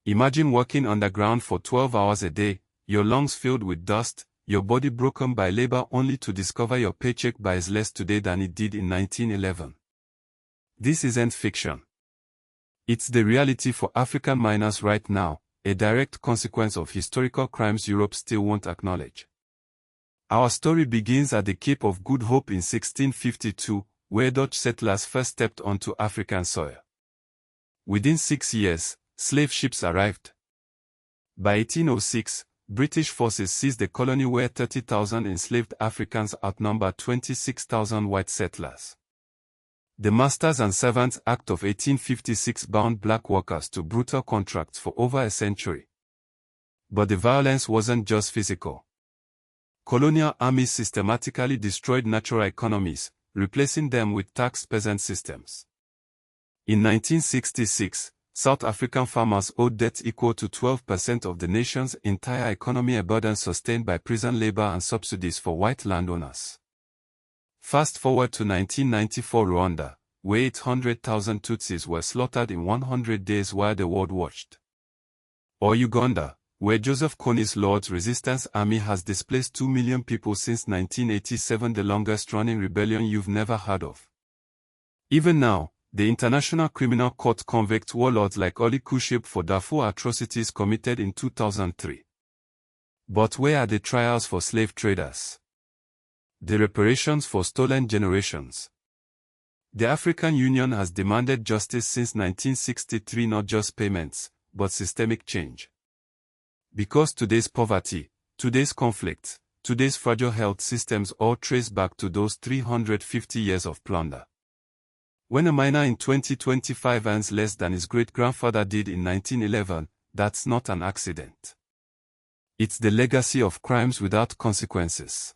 Imagine working underground for 12 hours a day, your lungs filled with dust, your body broken by labor only to discover your paycheck buys less today than it did in 1911. This isn't fiction. It's the reality for African miners right now, a direct consequence of historical crimes Europe still won't acknowledge. Our story begins at the Cape of Good Hope in 1652, where Dutch settlers first stepped onto African soil. Within 6 years, slave ships arrived. By 1806, British forces seized the colony where 30,000 enslaved Africans outnumbered 26,000 white settlers. The Masters and Servants Act of 1856 bound black workers to brutal contracts for over a century. But the violence wasn't just physical. Colonial armies systematically destroyed natural economies, replacing them with taxed peasant systems. In 1966, South African farmers owed debts equal to 12% of the nation's entire economy, a burden sustained by prison labor and subsidies for white landowners. Fast forward to 1994 Rwanda, where 800,000 Tutsis were slaughtered in 100 days while the world watched. Or Uganda, where Joseph Kony's Lord's Resistance Army has displaced 2 million people since 1987, the longest-running rebellion you've never heard of. Even now, the International Criminal Court convicts warlords like Oli Kushib for Darfur atrocities committed in 2003. But where are the trials for slave traders? The reparations for stolen generations? The African Union has demanded justice since 1963, not just payments, but systemic change. Because today's poverty, today's conflicts, today's fragile health systems all trace back to those 350 years of plunder. When a miner in 2025 earns less than his great-grandfather did in 1911, that's not an accident. It's the legacy of crimes without consequences.